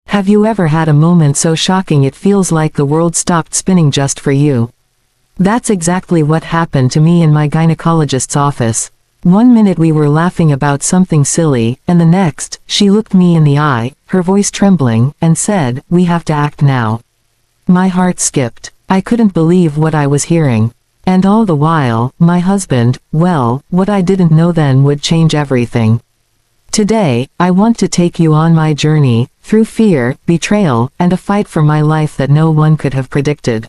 Have you ever had a moment so shocking it feels like the world stopped spinning just for you? That's exactly what happened to me in my gynecologist's office. One minute we were laughing about something silly, and the next, she looked me in the eye, her voice trembling, and said, "We have to act now." My heart skipped. I couldn't believe what I was hearing. And all the while, my husband, well, what I didn't know then would change everything. Today, I want to take you on my journey, through fear, betrayal, and a fight for my life that no one could have predicted.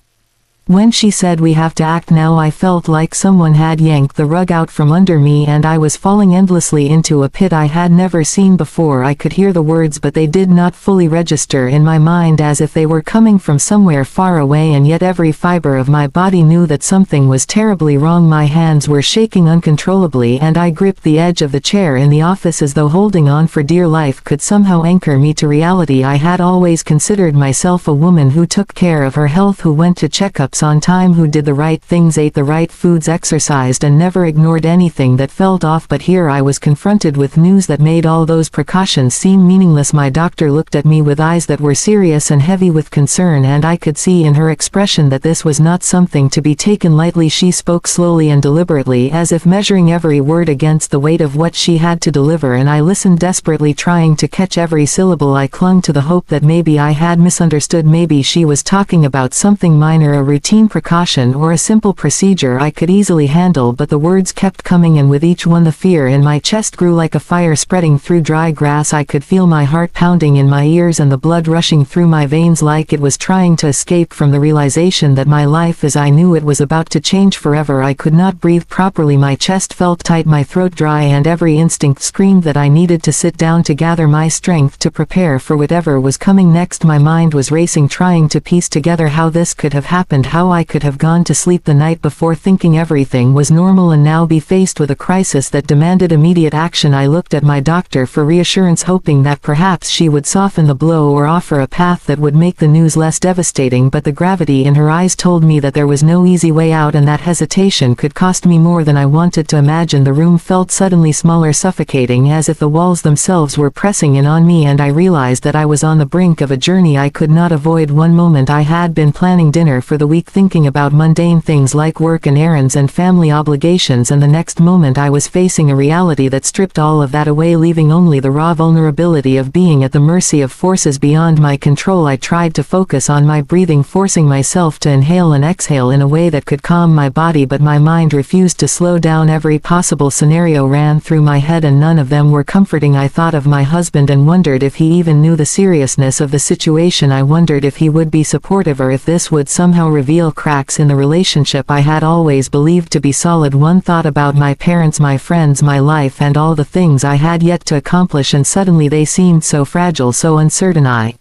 When she said we have to act now, I felt like someone had yanked the rug out from under me and I was falling endlessly into a pit I had never seen before. I could hear the words but they did not fully register in my mind, as if they were coming from somewhere far away, and yet every fiber of my body knew that something was terribly wrong. My hands were shaking uncontrollably and I gripped the edge of the chair in the office as though holding on for dear life could somehow anchor me to reality. I had always considered myself a woman who took care of her health, who went to checkups on time, who did the right things, ate the right foods, exercised, and never ignored anything that felt off. But here I was confronted with news that made all those precautions seem meaningless. My doctor looked at me with eyes that were serious and heavy with concern, and I could see in her expression that this was not something to be taken lightly. She spoke slowly and deliberately, as if measuring every word against the weight of what she had to deliver, and I listened desperately, trying to catch every syllable. I clung to the hope that maybe I had misunderstood. Maybe she was talking about something minor, a routine precaution or a simple procedure I could easily handle, but the words kept coming, and with each one the fear in my chest grew like a fire spreading through dry grass. I could feel my heart pounding in my ears and the blood rushing through my veins like it was trying to escape from the realization that my life as I knew it was about to change forever. I could not breathe properly. My chest felt tight, my throat dry, and every instinct screamed that I needed to sit down to gather my strength to prepare for whatever was coming next. My mind was racing, trying to piece together how this could have happened, how I could have gone to sleep the night before thinking everything was normal and now be faced with a crisis that demanded immediate action. I looked at my doctor for reassurance, hoping that perhaps she would soften the blow or offer a path that would make the news less devastating, but the gravity in her eyes told me that there was no easy way out, and that hesitation could cost me more than I wanted to imagine. The room felt suddenly smaller, suffocating, as if the walls themselves were pressing in on me, and I realized that I was on the brink of a journey I could not avoid. One moment I had been planning dinner for the week, thinking about mundane things like work and errands and family obligations, and the next moment I was facing a reality that stripped all of that away, leaving only the raw vulnerability of being at the mercy of forces beyond my control. I tried to focus on my breathing, forcing myself to inhale and exhale in a way that could calm my body, but my mind refused to slow down. Every possible scenario ran through my head and none of them were comforting. I thought of my husband and wondered if he even knew the seriousness of the situation. I wondered if he would be supportive or if this would somehow reveal cracks in the relationship I had always believed to be solid. One thought about my parents, my friends, my life, and all the things I had yet to accomplish, and suddenly they seemed so fragile, so uncertain. I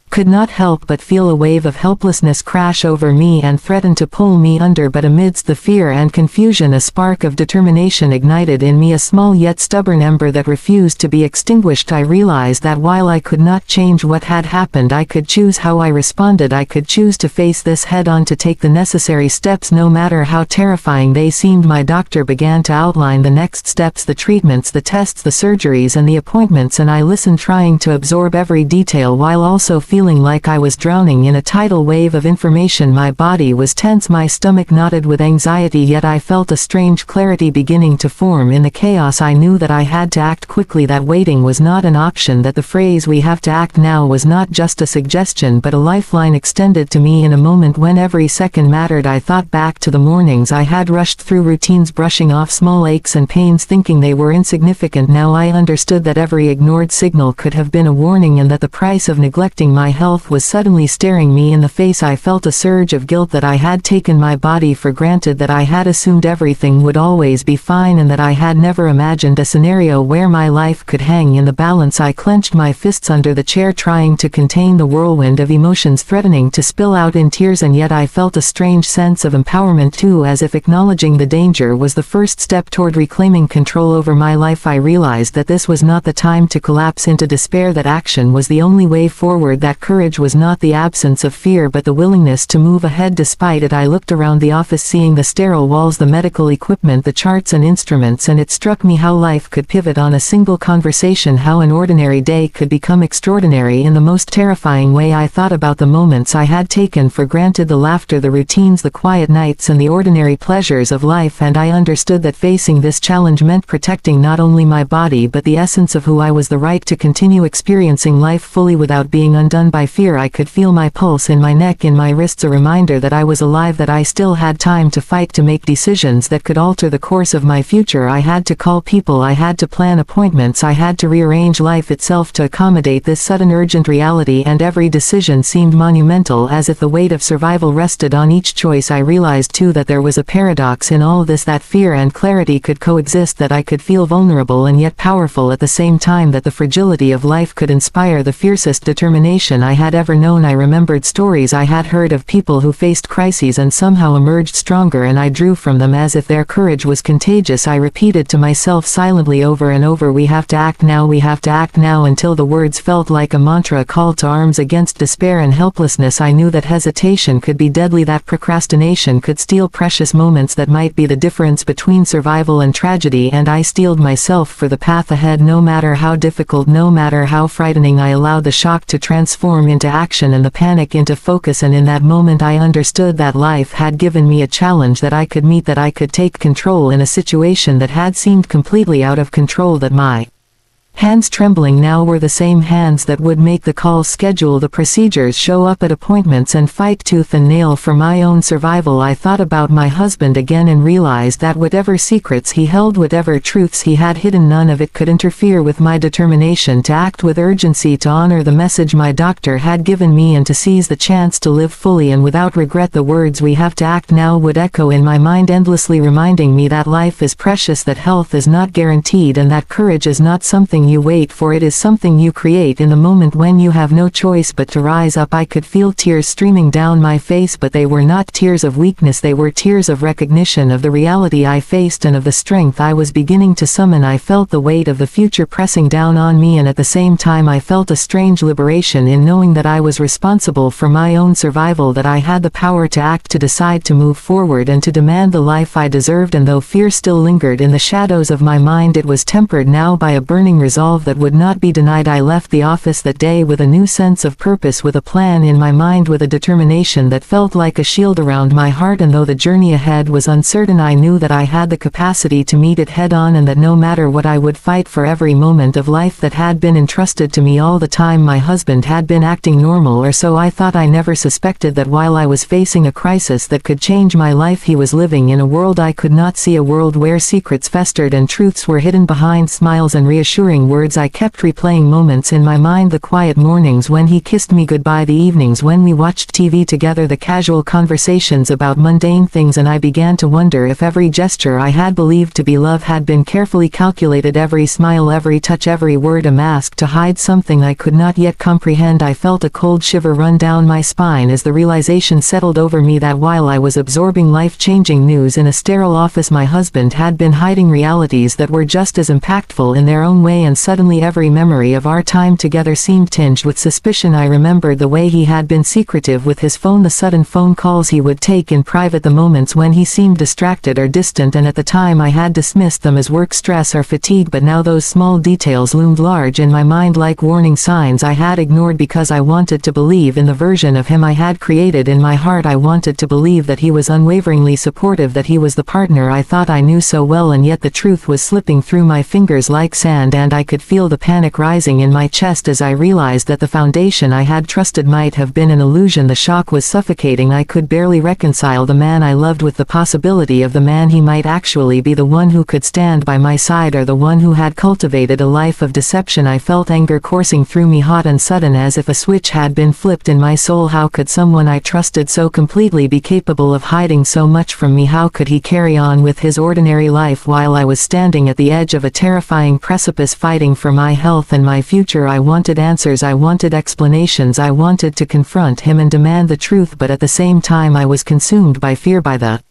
could not help but feel a wave of helplessness crash over me and threaten to pull me under. But amidst the fear and confusion, a spark of determination ignited in me, a small yet stubborn ember that refused to be extinguished. I realized that while I could not change what had happened, I could choose how I responded. I could choose to face this head on, to take the necessary steps no matter how terrifying they seemed. My doctor began to outline the next steps, the treatments, the tests, the surgeries, and the appointments, and I listened, trying to absorb every detail while also feeling like I was drowning in a tidal wave of information. My body was tense, my stomach knotted with anxiety, yet I felt a strange clarity beginning to form in the chaos. I knew that I had to act quickly, that waiting was not an option, that the phrase "we have to act now" was not just a suggestion but a lifeline extended to me in a moment when every second mattered. I thought back to the mornings I had rushed through routines, brushing off small aches and pains, thinking they were insignificant. Now I understood that every ignored signal could have been a warning, and that the price of neglecting my health was suddenly staring me in the face. I felt a surge of guilt that I had taken my body for granted, that I had assumed everything would always be fine, and that I had never imagined a scenario where my life could hang in the balance. I clenched my fists under the chair, trying to contain the whirlwind of emotions threatening to spill out in tears, and yet I felt a strange sense of empowerment too, as if acknowledging the danger was the first step toward reclaiming control over my life. I realized that this was not the time to collapse into despair, that action was the only way forward, that that courage was not the absence of fear but the willingness to move ahead despite it. I looked around the office seeing the sterile walls, the medical equipment, the charts and instruments, and it struck me how life could pivot on a single conversation, how an ordinary day could become extraordinary in the most terrifying way. I thought about the moments I had taken for granted, the laughter, the routines, the quiet nights, and the ordinary pleasures of life, and I understood that facing this challenge meant protecting not only my body but the essence of who I was, the right to continue experiencing life fully without being undone by fear. I could feel my pulse in my neck, in my wrists, a reminder that I was alive, that I still had time to fight, to make decisions that could alter the course of my future. I had to call people, I had to plan appointments, I had to rearrange life itself to accommodate this sudden urgent reality, and every decision seemed monumental, as if the weight of survival rested on each choice. I realized too that there was a paradox in all this, that fear and clarity could coexist, that I could feel vulnerable and yet powerful at the same time, that the fragility of life could inspire the fiercest determination I had ever known. I remembered stories I had heard of people who faced crises and somehow emerged stronger, and I drew from them as if their courage was contagious. I repeated to myself silently over and over, we have to act now, we have to act now, until the words felt like a mantra, a call to arms against despair and helplessness. I knew that hesitation could be deadly, that procrastination could steal precious moments that might be the difference between survival and tragedy, and I steeled myself for the path ahead. No matter how difficult, no matter how frightening, I allowed the shock to transform into action and the panic into focus, and in that moment I understood that life had given me a challenge that I could meet, that I could take control in a situation that had seemed completely out of control, that my hands trembling now were the same hands that would make the calls, schedule the procedures, show up at appointments, and fight tooth and nail for my own survival. I thought about my husband again and realized that whatever secrets he held, whatever truths he had hidden, none of it could interfere with my determination to act with urgency, to honor the message my doctor had given me, and to seize the chance to live fully and without regret. The words "we have to act now" would echo in my mind endlessly, reminding me that life is precious, that health is not guaranteed, and that courage is not something you wait for, it is something you create in the moment when you have no choice but to rise up. I could feel tears streaming down my face, but they were not tears of weakness, they were tears of recognition of the reality I faced and of the strength I was beginning to summon. I felt the weight of the future pressing down on me, and at the same time I felt a strange liberation in knowing that I was responsible for my own survival, that I had the power to act, to decide, to move forward, and to demand the life I deserved. And though fear still lingered in the shadows of my mind, it was tempered now by a burning resolve that would not be denied. I left the office that day with a new sense of purpose, with a plan in my mind, with a determination that felt like a shield around my heart, and though the journey ahead was uncertain, I knew that I had the capacity to meet it head on, and that no matter what I would fight for every moment of life that had been entrusted to me. All the time my husband had been acting normal, or so I thought. I never suspected that while I was facing a crisis that could change my life, he was living in a world I could not see, a world where secrets festered and truths were hidden behind smiles and reassuring words. I kept replaying moments in my mind, the quiet mornings when he kissed me goodbye, the evenings when we watched TV together, the casual conversations about mundane things, and I began to wonder if every gesture I had believed to be love had been carefully calculated, every smile, every touch, every word a mask to hide something I could not yet comprehend. I felt a cold shiver run down my spine as the realization settled over me that while I was absorbing life-changing news in a sterile office, my husband had been hiding realities that were just as impactful in their own way. And suddenly every memory of our time together seemed tinged with suspicion. I remembered the way he had been secretive with his phone, the sudden phone calls he would take in private, the moments when he seemed distracted or distant, and at the time I had dismissed them as work stress or fatigue, but now those small details loomed large in my mind like warning signs I had ignored because I wanted to believe in the version of him I had created in my heart. I wanted to believe that he was unwaveringly supportive, that he was the partner I thought I knew so well, and yet the truth was slipping through my fingers like sand, and I could feel the panic rising in my chest as I realized that the foundation I had trusted might have been an illusion. The shock was suffocating. I could barely reconcile the man I loved with the possibility of the man he might actually be, the one who could stand by my side, or the one who had cultivated a life of deception. I felt anger coursing through me, hot and sudden, as if a switch had been flipped in my soul. How could someone I trusted so completely be capable of hiding so much from me? How could he carry on with his ordinary life while I was standing at the edge of a terrifying precipice, fighting for my health and my future? I wanted answers, I wanted explanations, I wanted to confront him and demand the truth, but at the same time I was consumed by fear, by the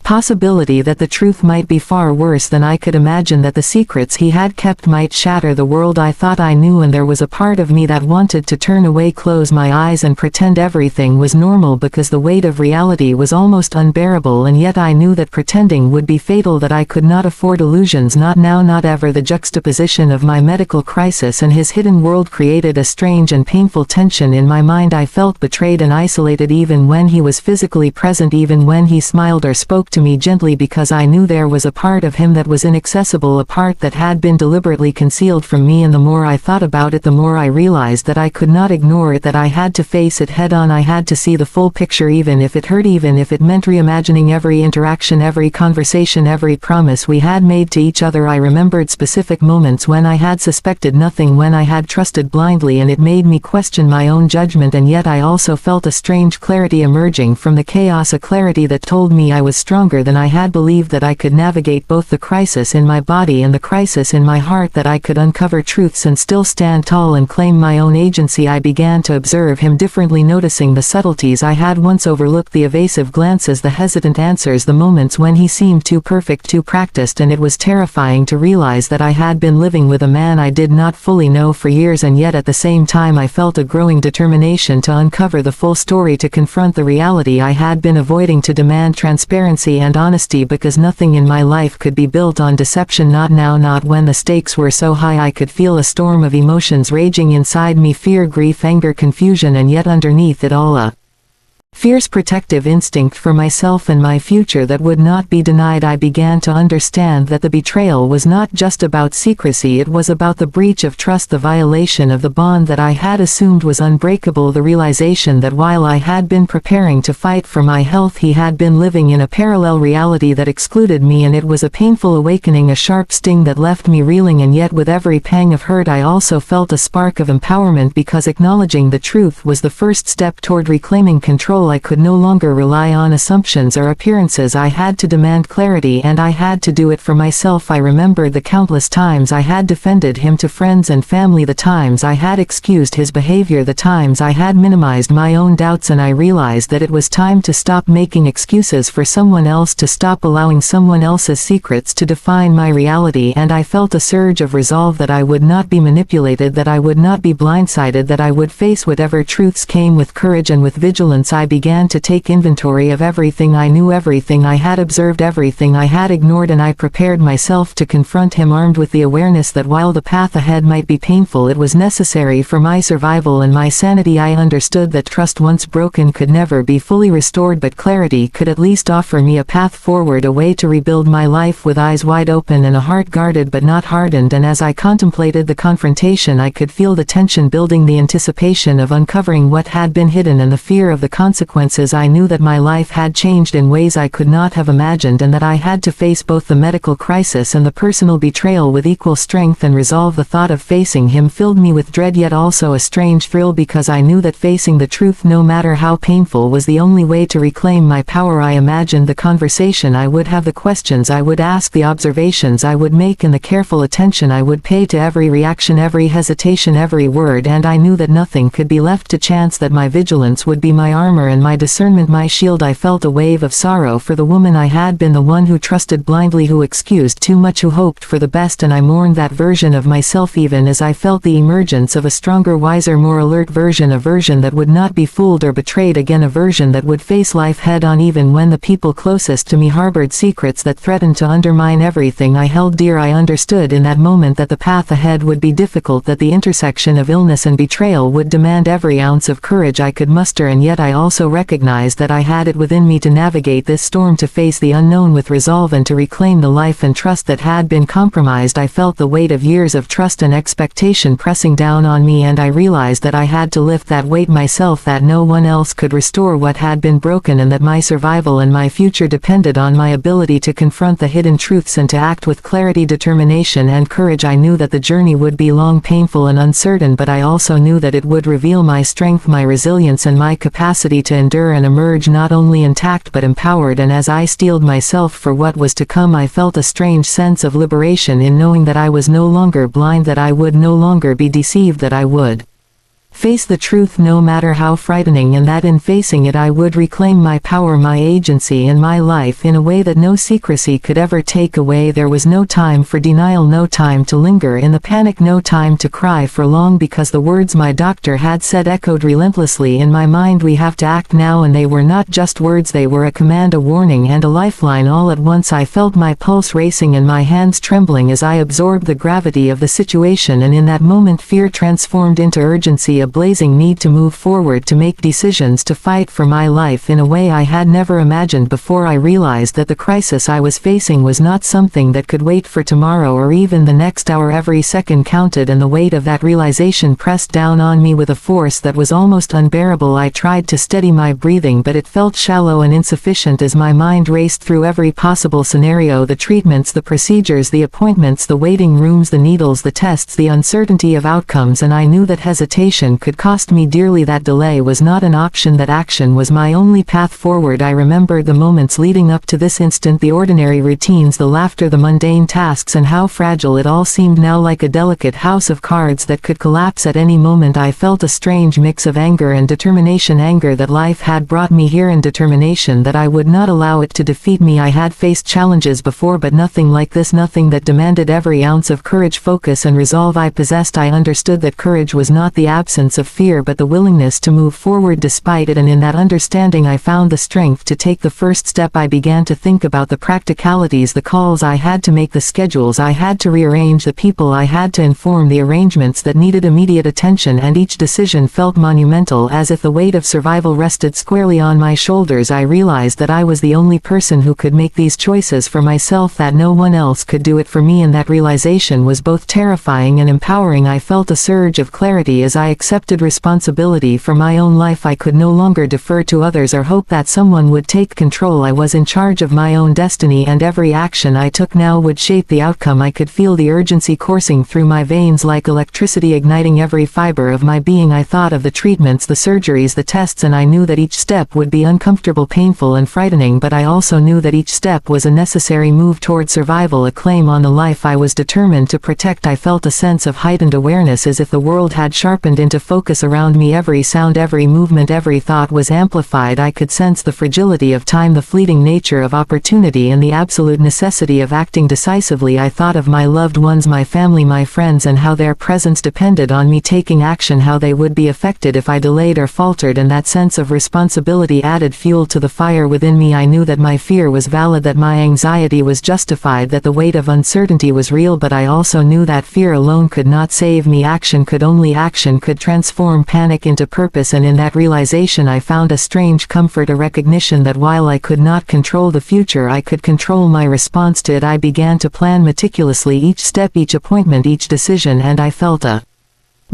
possibility that the truth might be far worse than I could imagine, that the secrets he had kept might shatter the world I thought I knew, and there was a part of me that wanted to turn away, close my eyes and pretend everything was normal, because the weight of reality was almost unbearable, and yet I knew that pretending would be fatal, that I could not afford illusions, not now, not ever. The juxtaposition of my medical crisis and his hidden world created a strange and painful tension in my mind. I felt betrayed and isolated even when he was physically present, even when he smiled or spoke to me gently, because I knew there was a part of him that was inaccessible, a part that had been deliberately concealed from me, and the more I thought about it, the more I realized that I could not ignore it, that I had to face it head on. I had to see the full picture, even if it hurt, even if it meant reimagining every interaction, every conversation, every promise we had made to each other. I remembered specific moments when I had suspected nothing, when I had trusted blindly, and it made me question my own judgment, and yet I also felt a strange clarity emerging from the chaos, a clarity that told me I was stronger than I had believed, that I could navigate both the crisis in my body and the crisis in my heart, that I could uncover truths and still stand tall and claim my own agency. I began to observe him differently, noticing the subtleties I had once overlooked, the evasive glances, the hesitant answers, the moments when he seemed too perfect, too practiced, and it was terrifying to realize that I had been living with a man I did not fully know for years, and yet at the same time I felt a growing determination to uncover the full story, to confront the reality I had been avoiding, to demand transparency and honesty, because nothing in my life could be built on deception, not now, not when the stakes were so high. I could feel a storm of emotions raging inside me, fear, grief, anger, confusion, and yet underneath it all a fierce protective instinct for myself and my future that would not be denied. I began to understand that the betrayal was not just about secrecy, it was about the breach of trust, the violation of the bond that I had assumed was unbreakable, the realization that while I had been preparing to fight for my health, he had been living in a parallel reality that excluded me, and it was a painful awakening, a sharp sting that left me reeling, and yet with every pang of hurt I also felt a spark of empowerment, because acknowledging the truth was the first step toward reclaiming control. I could no longer rely on assumptions or appearances. I had to demand clarity, and I had to do it for myself. I remembered the countless times I had defended him to friends and family, the times I had excused his behavior, the times I had minimized my own doubts, and I realized that it was time to stop making excuses for someone else, to stop allowing someone else's secrets to define my reality. And I felt a surge of resolve that I would not be manipulated, that I would not be blindsided, that I would face whatever truths came with courage and with vigilance. I began to take inventory of everything I knew, everything I had observed, everything I had ignored, and I prepared myself to confront him, armed with the awareness that while the path ahead might be painful, it was necessary for my survival and my sanity. I understood that trust once broken could never be fully restored, but clarity could at least offer me a path forward, a way to rebuild my life with eyes wide open and a heart guarded but not hardened. And as I contemplated the confrontation, I could feel the tension building, the anticipation of uncovering what had been hidden, and the fear of the consequences. I knew that my life had changed in ways I could not have imagined, and that I had to face both the medical crisis and the personal betrayal with equal strength and resolve. The thought of facing him filled me with dread, yet also a strange thrill, because I knew that facing the truth, no matter how painful, was the only way to reclaim my power. I imagined the conversation I would have, the questions I would ask, the observations I would make, and the careful attention I would pay to every reaction, every hesitation, every word, and I knew that nothing could be left to chance, that my vigilance would be my armor and my discernment my shield. I felt a wave of sorrow for the woman I had been, the one who trusted blindly, who excused too much, who hoped for the best, and I mourned that version of myself, even as I felt the emergence of a stronger, wiser, more alert version, a version that would not be fooled or betrayed again, a version that would face life head on even when the people closest to me harbored secrets that threatened to undermine everything I held dear. I understood in that moment that the path ahead would be difficult, that the intersection of illness and betrayal would demand every ounce of courage I could muster, and yet I also recognized that I had it within me to navigate this storm, to face the unknown with resolve, and to reclaim the life and trust that had been compromised. I felt the weight of years of trust and expectation pressing down on me, and I realized that I had to lift that weight myself, that no one else could restore what had been broken, and that my survival and my future depended on my ability to confront the hidden truths and to act with clarity, determination, and courage. I knew that the journey would be long, painful, and uncertain, but I also knew that it would reveal my strength, my resilience, and my capacity to endure and emerge not only intact but empowered. And as I steeled myself for what was to come, I felt a strange sense of liberation in knowing that I was no longer blind, that I would no longer be deceived, that I would face the truth no matter how frightening, and that in facing it I would reclaim my power, my agency, and my life in a way that no secrecy could ever take away. There was no time for denial, no time to linger in the panic, no time to cry for long, because the words my doctor had said echoed relentlessly in my mind. We have to act now, and they were not just words, they were a command, a warning, and a lifeline. All at once I felt my pulse racing and my hands trembling as I absorbed the gravity of the situation, and in that moment fear transformed into urgency, a blazing need to move forward, to make decisions, to fight for my life in a way I had never imagined before. I realized that the crisis I was facing was not something that could wait for tomorrow or even the next hour. Every second counted, and the weight of that realization pressed down on me with a force that was almost unbearable. I tried to steady my breathing, but it felt shallow and insufficient as my mind raced through every possible scenario: the treatments, the procedures, the appointments, the waiting rooms, the needles, the tests, the uncertainty of outcomes, and I knew that hesitation could cost me dearly. That delay was not an option, that action was my only path forward. I remembered the moments leading up to this instant, the ordinary routines, the laughter, the mundane tasks, and how fragile it all seemed now, like a delicate house of cards that could collapse at any moment. I felt a strange mix of anger and determination, anger that life had brought me here, and determination that I would not allow it to defeat me. I had faced challenges before, but nothing like this, nothing that demanded every ounce of courage, focus, and resolve I possessed. I understood that courage was not the absence of fear, but the willingness to move forward despite it, and in that understanding I found the strength to take the first step. I began to think about the practicalities, the calls I had to make, the schedules I had to rearrange, the people I had to inform, the arrangements that needed immediate attention, and each decision felt monumental, as if the weight of survival rested squarely on my shoulders. I realized that I was the only person who could make these choices for myself, that no one else could do it for me, and that realization was both terrifying and empowering. I felt a surge of clarity as I accepted responsibility for my own life. I could no longer defer to others or hope that someone would take control. I was in charge of my own destiny, and every action I took now would shape the outcome. I could feel the urgency coursing through my veins like electricity, igniting every fiber of my being. I thought of the treatments, the surgeries, the tests, and I knew that each step would be uncomfortable, painful, and frightening, but I also knew that each step was a necessary move toward survival, a claim on the life I was determined to protect. I felt a sense of heightened awareness, as if the world had sharpened into focus around me. Every sound, every movement, every thought was amplified. I could sense the fragility of time, the fleeting nature of opportunity, and the absolute necessity of acting decisively. I thought of my loved ones, my family, my friends, and how their presence depended on me taking action, how they would be affected if I delayed or faltered, and that sense of responsibility added fuel to the fire within me. I knew that my fear was valid, that my anxiety was justified, that the weight of uncertainty was real, but I also knew that fear alone could not save me. Action could transform panic into purpose, and in that realization I found a strange comfort, a recognition that while I could not control the future, I could control my response to it. I began to plan meticulously each step, each appointment, each decision, and I felt a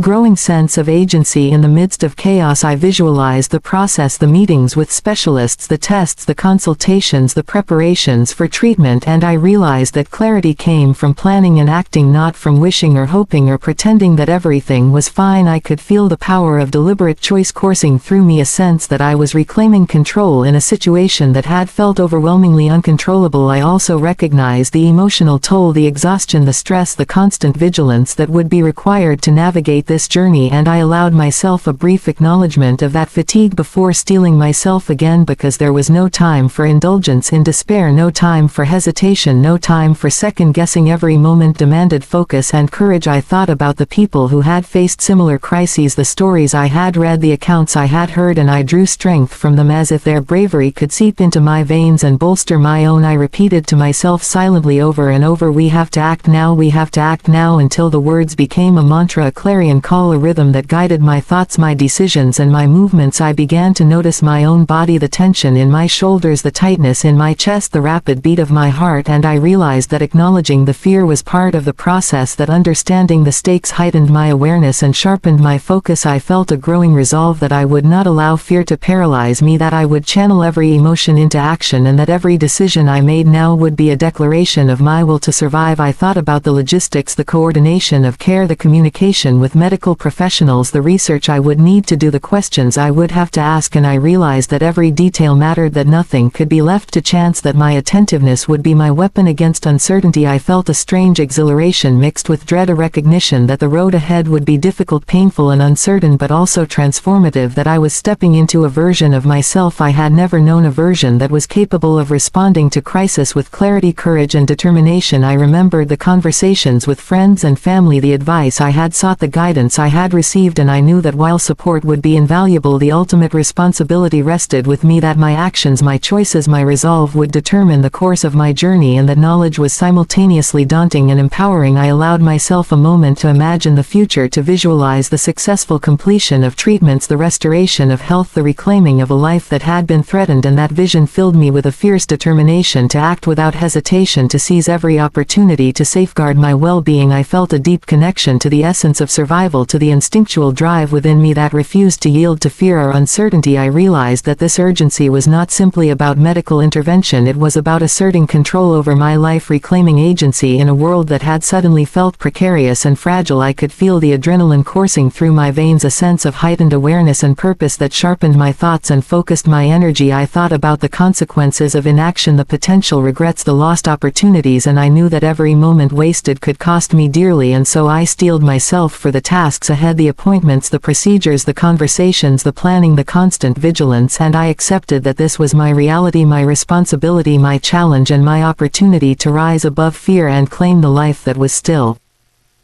growing sense of agency in the midst of chaos. I visualized the process, the meetings with specialists, the tests, the consultations, the preparations for treatment, and I realized that clarity came from planning and acting, not from wishing or hoping or pretending that everything was fine. I could feel the power of deliberate choice coursing through me, a sense that I was reclaiming control in a situation that had felt overwhelmingly uncontrollable. I also recognized the emotional toll, the exhaustion, the stress, the constant vigilance that would be required to navigate this journey, and I allowed myself a brief acknowledgement of that fatigue before steeling myself again, because there was no time for indulgence in despair, no time for hesitation, no time for second-guessing. Every moment demanded focus and courage. I thought about the people who had faced similar crises, the stories I had read, the accounts I had heard, and I drew strength from them as if their bravery could seep into my veins and bolster my own. I repeated to myself silently over and over, "We have to act now, we have to act now," until the words became a mantra, a clarion call, a rhythm that guided my thoughts, my decisions, and my movements. I began to notice my own body, the tension in my shoulders, the tightness in my chest, the rapid beat of my heart, and I realized that acknowledging the fear was part of the process, that understanding the stakes heightened my awareness and sharpened my focus. I felt a growing resolve that I would not allow fear to paralyze me, that I would channel every emotion into action, and that every decision I made now would be a declaration of my will to survive. I thought about the logistics, the coordination of care, the communication with medical professionals, the research I would need to do, the questions I would have to ask, and I realized that every detail mattered, that nothing could be left to chance, that my attentiveness would be my weapon against uncertainty. I felt a strange exhilaration mixed with dread, a recognition that the road ahead would be difficult, painful, and uncertain, but also transformative, that I was stepping into a version of myself I had never known, a version that was capable of responding to crisis with clarity, courage, and determination. I remembered the conversations with friends and family, the advice I had sought, the guidance I had received, and I knew that while support would be invaluable, the ultimate responsibility rested with me, that my actions, my choices, my resolve would determine the course of my journey, and that knowledge was simultaneously daunting and empowering. I allowed myself a moment to imagine the future, to visualize the successful completion of treatments, the restoration of health, the reclaiming of a life that had been threatened, and that vision filled me with a fierce determination to act without hesitation, to seize every opportunity to safeguard my well-being. I felt a deep connection to the essence of survival, to the instinctual drive within me that refused to yield to fear or uncertainty. I realized that this urgency was not simply about medical intervention, it was about asserting control over my life, reclaiming agency in a world that had suddenly felt precarious and fragile. I could feel the adrenaline coursing through my veins, a sense of heightened awareness and purpose that sharpened my thoughts and focused my energy. I thought about the consequences of inaction, the potential regrets, the lost opportunities, and I knew that every moment wasted could cost me dearly, and so I steeled myself for the tasks ahead, the appointments, the procedures, the conversations, the planning, the constant vigilance, and I accepted that this was my reality, my responsibility, my challenge, and my opportunity to rise above fear and claim the life that was still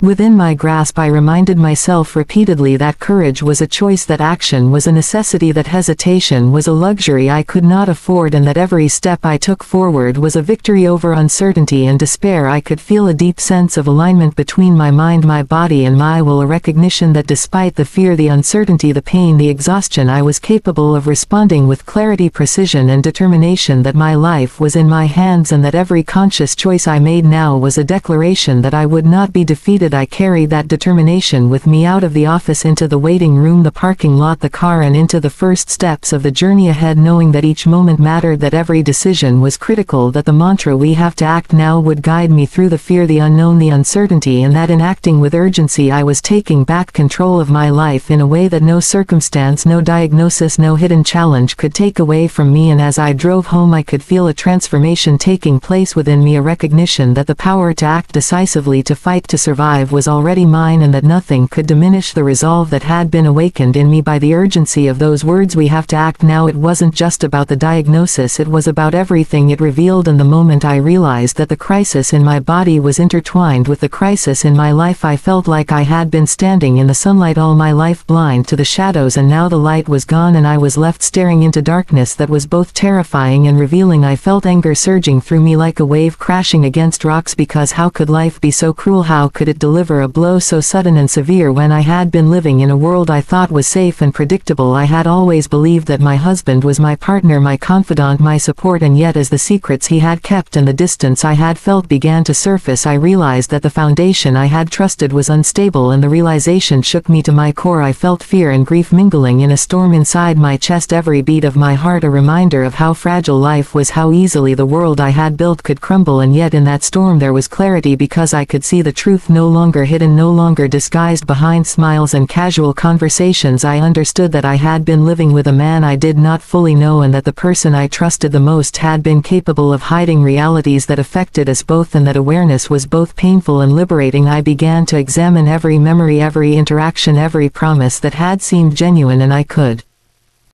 within my grasp. I reminded myself repeatedly that courage was a choice, that action was a necessity, that hesitation was a luxury I could not afford, and that every step I took forward was a victory over uncertainty and despair. I could feel a deep sense of alignment between my mind, my body, and my will, a recognition that despite the fear, the uncertainty, the pain, the exhaustion, I was capable of responding with clarity, precision, and determination, that my life was in my hands, and that every conscious choice I made now was a declaration that I would not be defeated. I carried that determination with me out of the office, into the waiting room, the parking lot, the car, and into the first steps of the journey ahead, knowing that each moment mattered, that every decision was critical, that the mantra "we have to act now" would guide me through the fear, the unknown, the uncertainty, and that in acting with urgency I was taking back control of my life in a way that no circumstance, no diagnosis, no hidden challenge could take away from me. And as I drove home, I could feel a transformation taking place within me, a recognition that the power to act decisively, to fight, to survive was already mine, and that nothing could diminish the resolve that had been awakened in me by the urgency of those words, "We have to act now." It wasn't just about the diagnosis, it was about everything it revealed, and the moment I realized that the crisis in my body was intertwined with the crisis in my life, I felt like I had been standing in the sunlight all my life, blind to the shadows, and now the light was gone and I was left staring into darkness that was both terrifying and revealing. I felt anger surging through me like a wave crashing against rocks, because how could life be so cruel? How could it deliver a blow so sudden and severe when I had been living in a world I thought was safe and predictable? I had always believed that my husband was my partner, my confidant, my support, and yet as the secrets he had kept and the distance I had felt began to surface, I realized that the foundation I had trusted was unstable, and the realization shook me to my core. I felt fear and grief mingling in a storm inside my chest, every beat of my heart a reminder of how fragile life was, how easily the world I had built could crumble, and yet in that storm there was clarity, because I could see the truth no longer hidden, no longer disguised behind smiles and casual conversations. I understood that I had been living with a man I did not fully know, and that the person I trusted the most had been capable of hiding realities that affected us both, and that awareness was both painful and liberating. I began to examine every memory, every interaction, every promise that had seemed genuine, and I could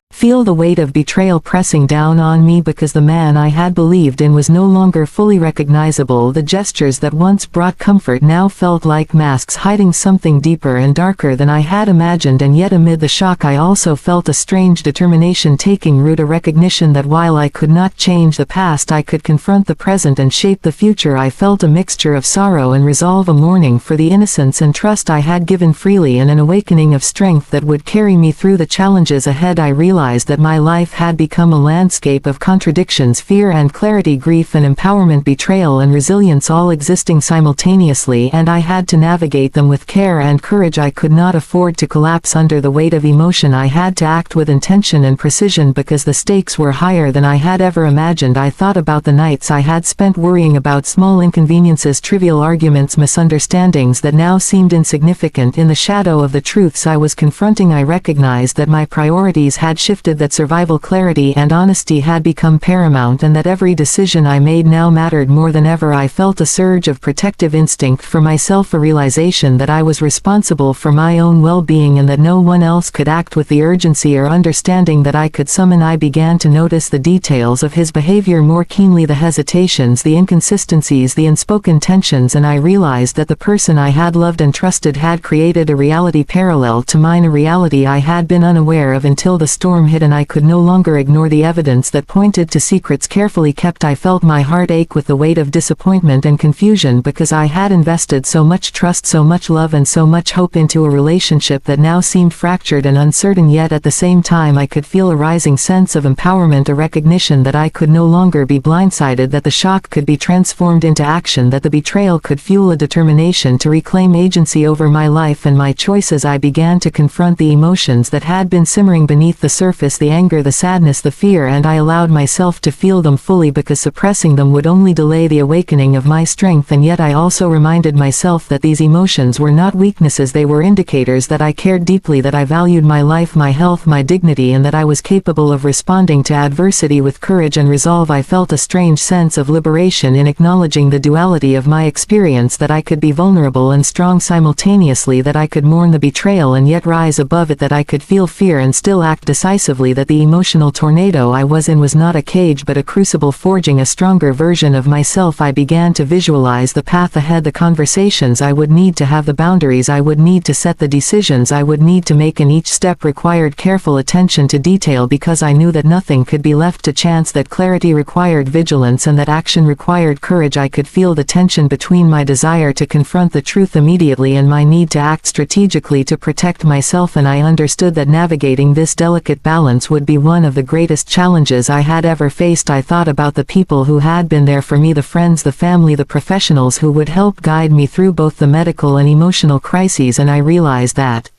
feel the weight of betrayal pressing down on me, because the man I had believed in was no longer fully recognizable. The gestures that once brought comfort now felt like masks hiding something deeper and darker than I had imagined, and yet amid the shock I also felt a strange determination taking root, a recognition that while I could not change the past, I could confront the present and shape the future. I felt a mixture of sorrow and resolve, a mourning for the innocence and trust I had given freely, and an awakening of strength that would carry me through the challenges ahead. I realized realized that my life had become a landscape of contradictions, fear and clarity, grief and empowerment, betrayal and resilience, all existing simultaneously, and I had to navigate them with care and courage. I could not afford to collapse under the weight of emotion. I had to act with intention and precision because the stakes were higher than I had ever imagined. I thought about the nights I had spent worrying about small inconveniences, trivial arguments, misunderstandings that now seemed insignificant in the shadow of the truths I was confronting. I recognized that my priorities had shifted, that survival, clarity and honesty had become paramount, and that every decision I made now mattered more than ever. I felt a surge of protective instinct for myself, a realization that I was responsible for my own well-being and that no one else could act with the urgency or understanding that I could summon. I began to notice the details of his behavior more keenly, the hesitations, the inconsistencies, the unspoken tensions, and I realized that the person I had loved and trusted had created a reality parallel to mine, a reality I had been unaware of until the storm hit, and I could no longer ignore the evidence that pointed to secrets carefully kept. I felt my heart ache with the weight of disappointment and confusion because I had invested so much trust, so much love and so much hope into a relationship that now seemed fractured and uncertain. Yet at the same time I could feel a rising sense of empowerment, a recognition that I could no longer be blindsided, that the shock could be transformed into action, that the betrayal could fuel a determination to reclaim agency over my life and my choices. I began to confront the emotions that had been simmering beneath the surface, the anger, the sadness, the fear, and I allowed myself to feel them fully because suppressing them would only delay the awakening of my strength. And yet I also reminded myself that these emotions were not weaknesses, they were indicators that I cared deeply, that I valued my life, my health, my dignity, and that I was capable of responding to adversity with courage and resolve. I felt a strange sense of liberation in acknowledging the duality of my experience, that I could be vulnerable and strong simultaneously, that I could mourn the betrayal and yet rise above it, that I could feel fear and still act decisively, that the emotional tornado I was in was not a cage but a crucible forging a stronger version of myself. I began to visualize the path ahead, the conversations I would need to have, the boundaries I would need to set, the decisions I would need to make, and each step required careful attention to detail because I knew that nothing could be left to chance, that clarity required vigilance and that action required courage. I could feel the tension between my desire to confront the truth immediately and my need to act strategically to protect myself, and I understood that navigating this delicate balance would be one of the greatest challenges I had ever faced. I thought about the people who had been there for me, the friends, the family, the professionals who would help guide me through both the medical and emotional crises, and I realized that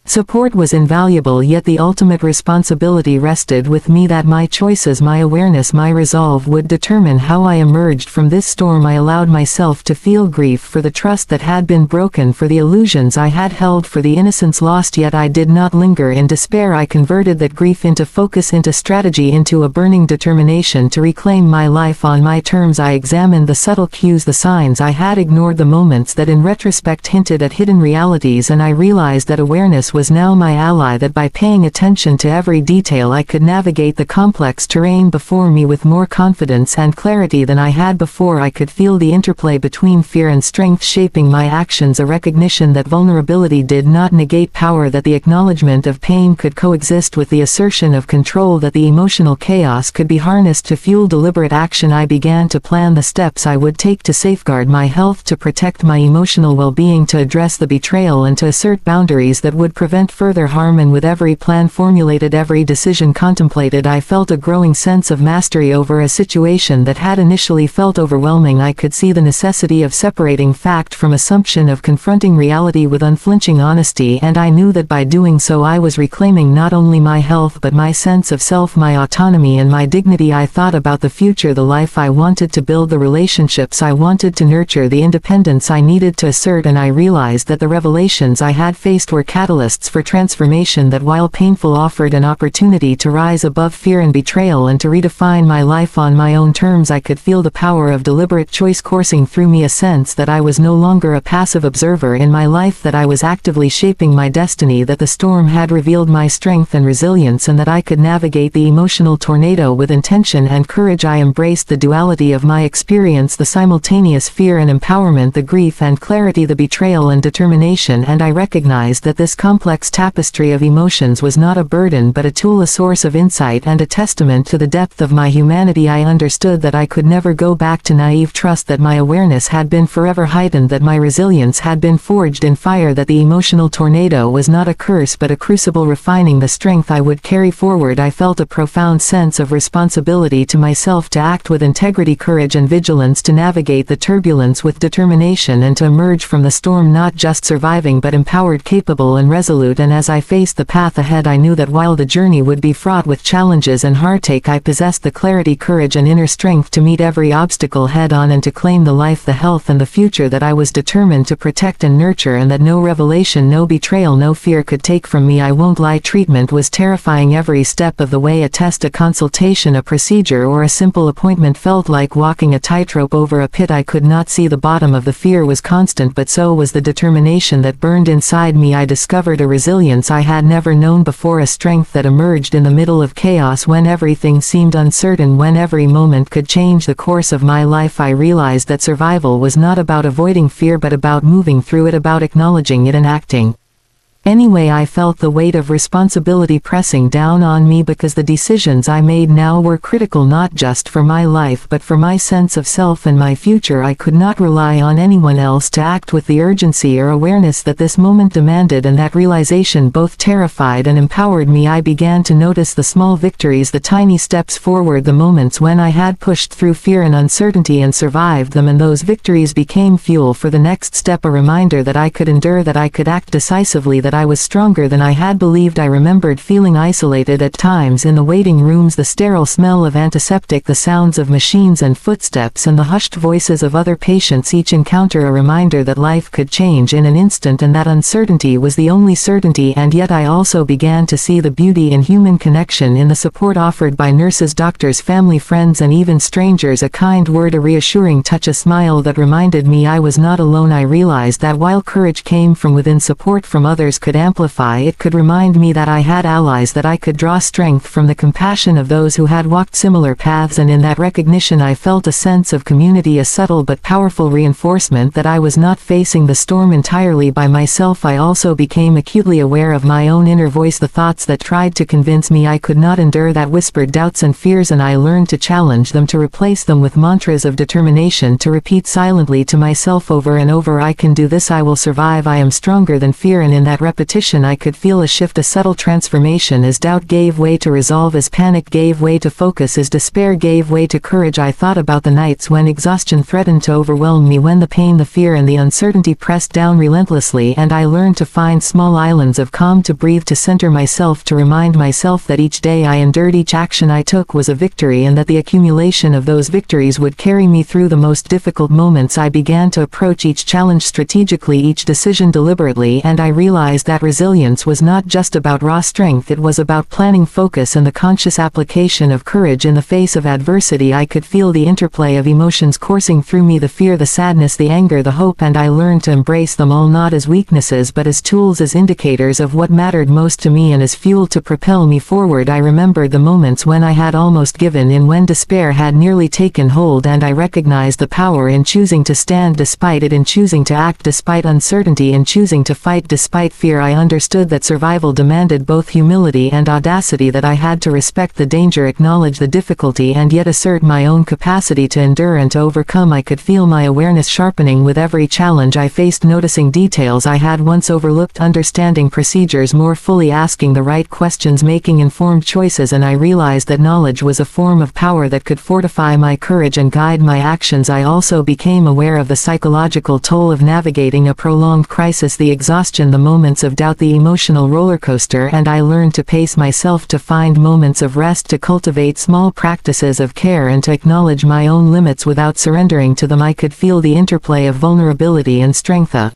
support was invaluable, yet the ultimate responsibility rested with me, that my choices, my awareness, my resolve would determine how I emerged from this storm. I allowed myself to feel grief for the trust that had been broken, for the illusions I had held, for the innocence lost, yet I did not linger in despair. I converted that grief into focus, into strategy, into a burning determination to reclaim my life on my terms. I examined the subtle cues, the signs I had ignored, the moments that in retrospect hinted at hidden realities, and I realized that awareness was now my ally, that by paying attention to every detail I could navigate the complex terrain before me with more confidence and clarity than I had before. I could feel the interplay between fear and strength shaping my actions, a recognition that vulnerability did not negate power, that the acknowledgement of pain could coexist with the assertion of control, that the emotional chaos could be harnessed to fuel deliberate action. I began to plan the steps I would take to safeguard my health, to protect my emotional well-being, to address the betrayal, and to assert boundaries that would prevent further harm. And with every plan formulated, every decision contemplated, I felt a growing sense of mastery over a situation that had initially felt overwhelming. I could see the necessity of separating fact from assumption, of confronting reality with unflinching honesty, and I knew that by doing so I was reclaiming not only my health but my sense of self, my autonomy and my dignity. I thought about the future, the life I wanted to build, the relationships I wanted to nurture, the independence I needed to assert, and I realized that the revelations I had faced were catalysts for transformation, that while painful offered an opportunity to rise above fear and betrayal and to redefine my life on my own terms. I could feel the power of deliberate choice coursing through me, a sense that I was no longer a passive observer in my life, that I was actively shaping my destiny, that the storm had revealed my strength and resilience, and that I could navigate the emotional tornado with intention and courage. I embraced the duality of my experience, the simultaneous fear and empowerment, the grief and clarity, the betrayal and determination, and I recognized that this complex complex tapestry of emotions was not a burden but a tool, a source of insight and a testament to the depth of my humanity. I understood that I could never go back to naive trust, that my awareness had been forever heightened, that my resilience had been forged in fire, that the emotional tornado was not a curse but a crucible refining the strength I would carry forward. I felt a profound sense of responsibility to myself to act with integrity, courage and vigilance, to navigate the turbulence with determination, and to emerge from the storm not just surviving but empowered, capable and resolute. And as I faced the path ahead, I knew that while the journey would be fraught with challenges and heartache, I possessed the clarity, courage and inner strength to meet every obstacle head on and to claim the life, the health and the future that I was determined to protect and nurture, and that no revelation, no betrayal, no fear could take from me. I won't lie, treatment was terrifying every step of the way. A test, a consultation, a procedure or a simple appointment felt like walking a tightrope over a pit I could not see the bottom of. The fear was constant, but so was the determination that burned inside me. I discovered a resilience I had never known before, a strength that emerged in the middle of chaos when everything seemed uncertain, when every moment could change the course of my life. I realized that survival was not about avoiding fear but about moving through it, about acknowledging it and acting anyway. I felt the weight of responsibility pressing down on me because the decisions I made now were critical, not just for my life but for my sense of self and my future. I could not rely on anyone else to act with the urgency or awareness that this moment demanded, and that realization both terrified and empowered me. I began to notice the small victories, the tiny steps forward, the moments when I had pushed through fear and uncertainty and survived them, and those victories became fuel for the next step, a reminder that I could endure, that I could act decisively, that I was stronger than I had believed. I remembered feeling isolated at times in the waiting rooms, the sterile smell of antiseptic, the sounds of machines and footsteps, and the hushed voices of other patients. Each encounter a reminder that life could change in an instant and that uncertainty was the only certainty. And yet I also began to see the beauty in human connection, in the support offered by nurses, doctors, family, friends and even strangers. A kind word, a reassuring touch, a smile that reminded me I was not alone. I realized that while courage came from within, support from others could amplify. It could remind me that I had allies, that I could draw strength from the compassion of those who had walked similar paths, and in that recognition I felt a sense of community, a subtle but powerful reinforcement that I was not facing the storm entirely by myself. I also became acutely aware of my own inner voice, the thoughts that tried to convince me I could not endure, that whispered doubts and fears, and I learned to challenge them, to replace them with mantras of determination, to repeat silently to myself over and over, I can do this, I will survive, I am stronger than fear. And in that repetition I could feel a shift, a subtle transformation, as doubt gave way to resolve, as panic gave way to focus, as despair gave way to courage. I thought about the nights when exhaustion threatened to overwhelm me, when the pain, the fear and the uncertainty pressed down relentlessly, and I learned to find small islands of calm, to breathe, to center myself, to remind myself that each day I endured, each action I took was a victory, and that the accumulation of those victories would carry me through the most difficult moments. I began to approach each challenge strategically, each decision deliberately, and I realized that resilience was not just about raw strength, it was about planning, focus and the conscious application of courage in the face of adversity. I could feel the interplay of emotions coursing through me, the fear, the sadness, the anger, the hope, and I learned to embrace them all, not as weaknesses but as tools, as indicators of what mattered most to me and as fuel to propel me forward. I remembered the moments when I had almost given in, when despair had nearly taken hold, and I recognized the power in choosing to stand despite it, in choosing to act despite uncertainty, in choosing to fight despite fear. I understood that survival demanded both humility and audacity, that I had to respect the danger, acknowledge the difficulty, and yet assert my own capacity to endure and to overcome. I could feel my awareness sharpening with every challenge I faced, noticing details I had once overlooked, understanding procedures more fully, asking the right questions, making informed choices, and I realized that knowledge was a form of power that could fortify my courage and guide my actions. I also became aware of the psychological toll of navigating a prolonged crisis, the exhaustion, the moments of doubt, the emotional roller coaster, and I learned to pace myself, to find moments of rest, to cultivate small practices of care, and to acknowledge my own limits without surrendering to them. I could feel the interplay of vulnerability and strength, a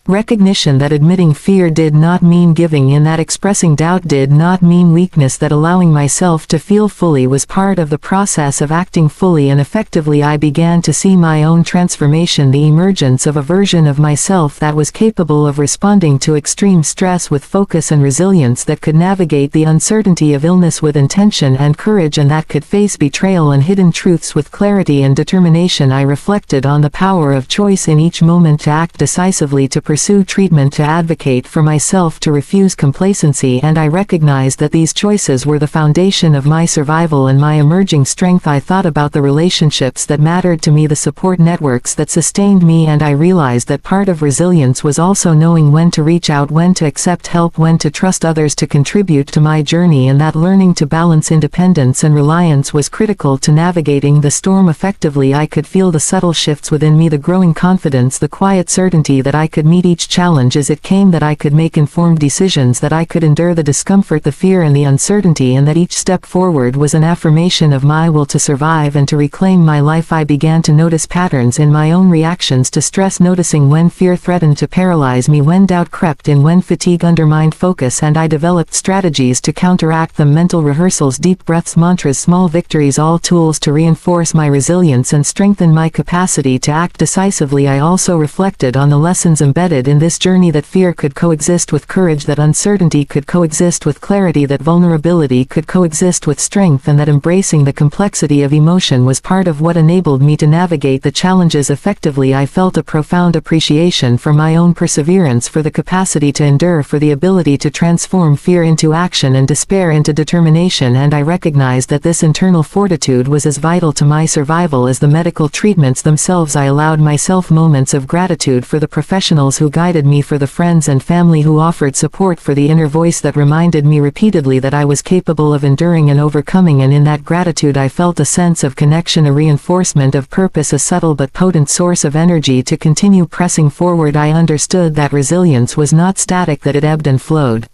recognition that admitting fear did not mean giving in, that expressing doubt did not mean weakness, that allowing myself to feel fully was part of the process of acting fully and effectively. I began to see my own transformation, the emergence of a version of myself that was capable of responding to extreme stress with focus and resilience, that could navigate the uncertainty of illness with intention and courage, and that could face betrayal and hidden truths with clarity and determination. I reflected on the power of choice in each moment, to act decisively, to pursue treatment, to advocate for myself, to refuse complacency, and I recognized that these choices were the foundation of my survival and my emerging strength. I thought about the relationships that mattered to me, the support networks that sustained me, and I realized that part of resilience was also knowing when to reach out, when to accept help, when to trust others to contribute to my journey, and that learning to balance independence and reliance was critical to navigating the storm effectively. I could feel the subtle shifts within me, the growing confidence, the quiet certainty that I could meet each challenge as it came, that I could make informed decisions, that I could endure the discomfort, the fear, and the uncertainty, and that each step forward was an affirmation of my will to survive and to reclaim my life. I began to notice patterns in my own reactions to stress, noticing when fear threatened to paralyze me, when doubt crept in, when fatigue undermined focus, and I developed strategies to counteract them: mental rehearsals, deep breaths, mantras, small victories, all tools to reinforce my resilience and strengthen my capacity to act decisively. I also reflected on the lessons embedded in this journey, that fear could coexist with courage, that uncertainty could coexist with clarity, that vulnerability could coexist with strength, and that embracing the complexity of emotion was part of what enabled me to navigate the challenges effectively. I felt a profound appreciation for my own perseverance, for the capacity to endure, for the ability to transform fear into action and despair into determination, and I recognized that this internal fortitude was as vital to my survival as the medical treatments themselves. I allowed myself moments of gratitude for the professionals who guided me, for the friends and family who offered support, for the inner voice that reminded me repeatedly that I was capable of enduring and overcoming, and in that gratitude I felt a sense of connection, a reinforcement of purpose, a subtle but potent source of energy to continue pressing forward. I understood that resilience was not static, that it ebbed and flowed,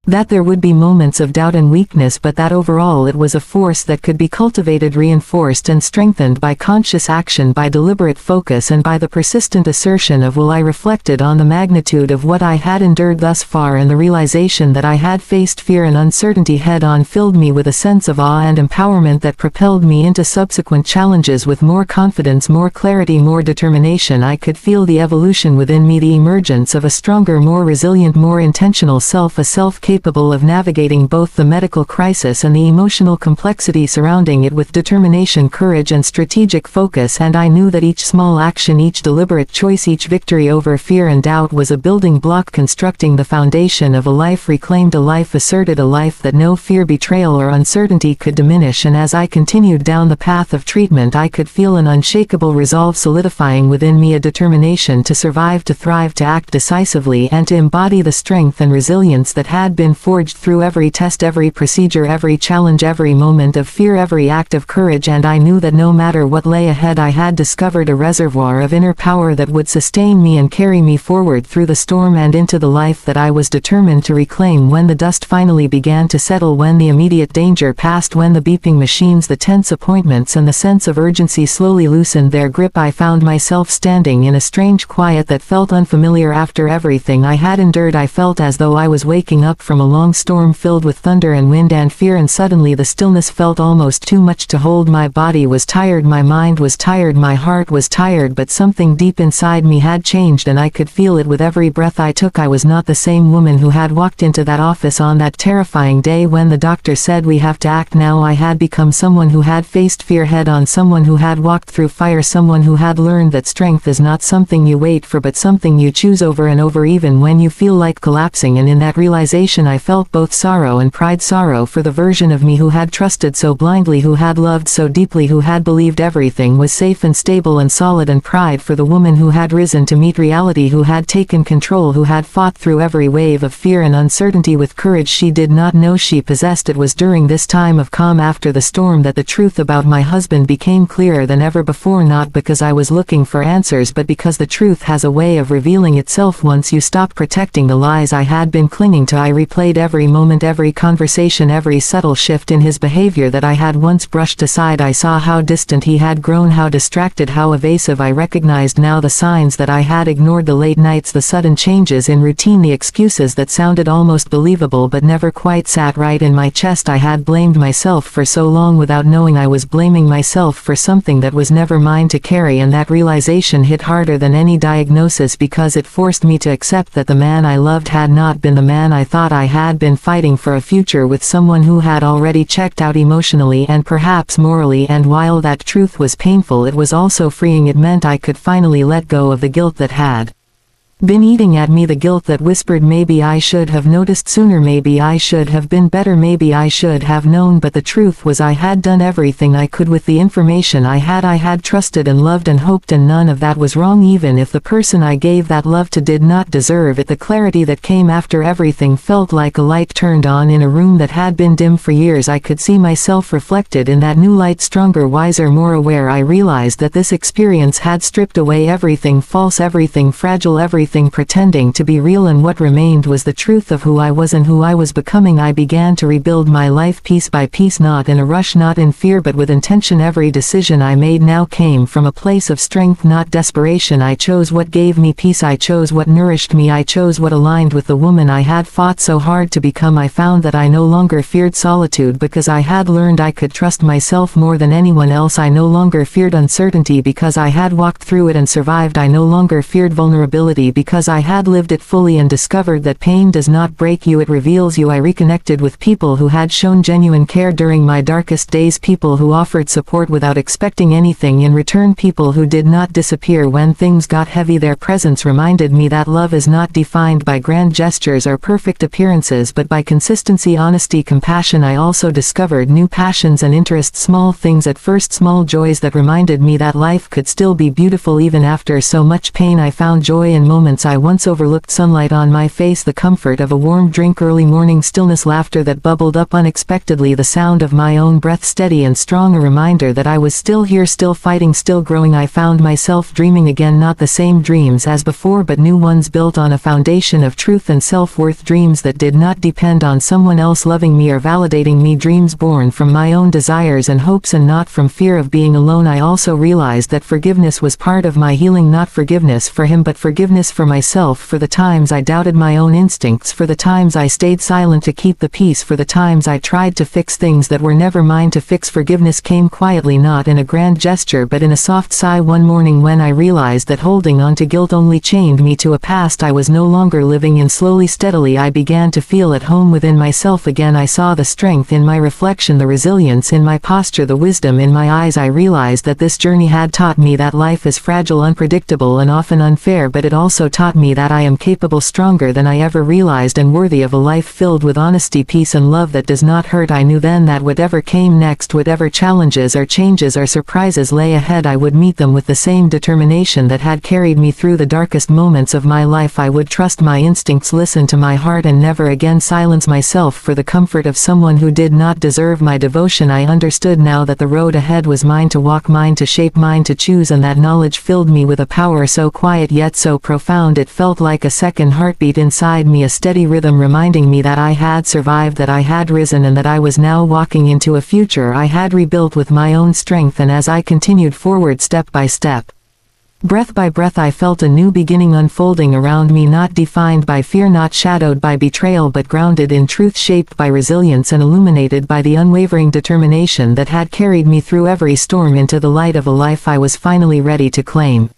that there would be moments of doubt and weakness, but that overall it was a force that could be cultivated, reinforced, and strengthened by conscious action, by deliberate focus, and by the persistent assertion of will. I reflected on the magnitude of what I had endured thus far, and the realization that I had faced fear and uncertainty head-on filled me with a sense of awe and empowerment that propelled me into subsequent challenges with more confidence, more clarity, more determination. I could feel the evolution within me, the emergence of a stronger, more resilient, more intentional self, a self capable of navigating both the medical crisis and the emotional complexity surrounding it with determination, courage, and strategic focus. And I knew that each small action, each deliberate choice, each victory over fear and doubt was a building block constructing the foundation of a life reclaimed, a life asserted, a life that no fear, betrayal, or uncertainty could diminish. And as I continued down the path of treatment, I could feel an unshakable resolve solidifying within me, a determination to survive, to thrive, to act decisively, and to embody the strength and resilience that had been forged through every test, every procedure, every challenge, every moment of fear, every act of courage. And I knew that no matter what lay ahead, I had discovered a reservoir of inner power that would sustain me and carry me forward through the storm and into the life that I was determined to reclaim. When the dust finally began to settle, when the immediate danger passed, when the beeping machines, the tense appointments, and the sense of urgency slowly loosened their grip, I found myself standing in a strange quiet that felt unfamiliar. After everything I had endured, I felt as though I was waking up from a long storm filled with thunder and wind and fear, and suddenly the stillness felt almost too much to hold. My body was tired, my mind was tired, my heart was tired, but something deep inside me had changed, and I could feel it with every breath I took. I was not the same woman who had walked into that office on that terrifying day when the doctor said we have to act now. I had become someone who had faced fear head on, someone who had walked through fire, someone who had learned that strength is not something you wait for but something you choose over and over, even when you feel like collapsing. And in that realization I felt both sorrow and pride, sorrow for the version of me who had trusted so blindly, who had loved so deeply, who had believed everything was safe and stable and solid, and pride for the woman who had risen to meet reality, who had taken control, who had fought through every wave of fear and uncertainty with courage she did not know she possessed. It was during this time of calm after the storm that the truth about my husband became clearer than ever before, not because I was looking for answers but because the truth has a way of revealing itself once you stop protecting the lies I had been clinging to. I replayed every moment, every conversation, every subtle shift in his behavior that I had once brushed aside. I saw how distant he had grown, how distracted, how evasive. I recognized now the signs that I had ignored, the late nights, the sudden changes in routine, the excuses that sounded almost believable but never quite sat right in my chest. I had blamed myself for so long without knowing I was blaming myself for something that was never mine to carry, and that realization hit harder than any diagnosis because it forced me to accept that the man I loved had not been the man I thought. I had been fighting for a future with someone who had already checked out emotionally and perhaps morally, and while that truth was painful, it was also freeing. It meant I could finally let go of the guilt that had been eating at me, the guilt that whispered maybe I should have noticed sooner, maybe I should have been better, maybe I should have known, but the truth was I had done everything I could with the information I had trusted and loved and hoped, and none of that was wrong, even if the person I gave that love to did not deserve it. The clarity that came after everything felt like a light turned on in a room that had been dim for years. I could see myself reflected in that new light, stronger, wiser, more aware. I realized that this experience had stripped away everything false, everything fragile, everything pretending to be real, and what remained was the truth of who I was and who I was becoming. I began to rebuild my life piece by piece, not in a rush, not in fear, but with intention. Every decision I made now came from a place of strength, not desperation. I chose what gave me peace, I chose what nourished me, I chose what aligned with the woman I had fought so hard to become. I found that I no longer feared solitude because I had learned I could trust myself more than anyone else. I no longer feared uncertainty because I had walked through it and survived. I no longer feared vulnerability because I had lived it fully and discovered that pain does not break you, it reveals you. I reconnected with people who had shown genuine care during my darkest days, people who offered support without expecting anything in return, people who did not disappear when things got heavy. Their presence reminded me that love is not defined by grand gestures or perfect appearances, but by consistency, honesty, compassion. I also discovered new passions and interests, small things at first, small joys that reminded me that life could still be beautiful even after so much pain. I found joy in moments I once overlooked, sunlight on my face, the comfort of a warm drink, early morning stillness, laughter that bubbled up unexpectedly, the sound of my own breath steady and strong, a reminder that I was still here, still fighting, still growing. I found myself dreaming again, not the same dreams as before, but new ones built on a foundation of truth and self-worth, dreams that did not depend on someone else loving me or validating me, dreams born from my own desires and hopes and not from fear of being alone. I also realized that forgiveness was part of my healing, not forgiveness for him, but forgiveness for myself, for the times I doubted my own instincts, for the times I stayed silent to keep the peace, for the times I tried to fix things that were never mine to fix. Forgiveness came quietly, not in a grand gesture, but in a soft sigh. One morning when I realized that holding on to guilt only chained me to a past I was no longer living in, slowly, steadily, I began to feel at home within myself again. I saw the strength in my reflection, the resilience in my posture, the wisdom in my eyes. I realized that this journey had taught me that life is fragile, unpredictable, and often unfair, but it also taught me that I am capable, stronger than I ever realized, and worthy of a life filled with honesty, peace, and love that does not hurt. I knew then that whatever came next, whatever challenges or changes or surprises lay ahead, I would meet them with the same determination that had carried me through the darkest moments of my life. I would trust my instincts, listen to my heart, and never again silence myself for the comfort of someone who did not deserve my devotion. I understood now that the road ahead was mine to walk, mine to shape, mine to choose, and that knowledge filled me with a power so quiet yet so profound it felt like a second heartbeat inside me, a steady rhythm reminding me that I had survived, that I had risen, and that I was now walking into a future I had rebuilt with my own strength. And as I continued forward step by step, breath by breath, I felt a new beginning unfolding around me, not defined by fear, not shadowed by betrayal, but grounded in truth, shaped by resilience, and illuminated by the unwavering determination that had carried me through every storm into the light of a life I was finally ready to claim.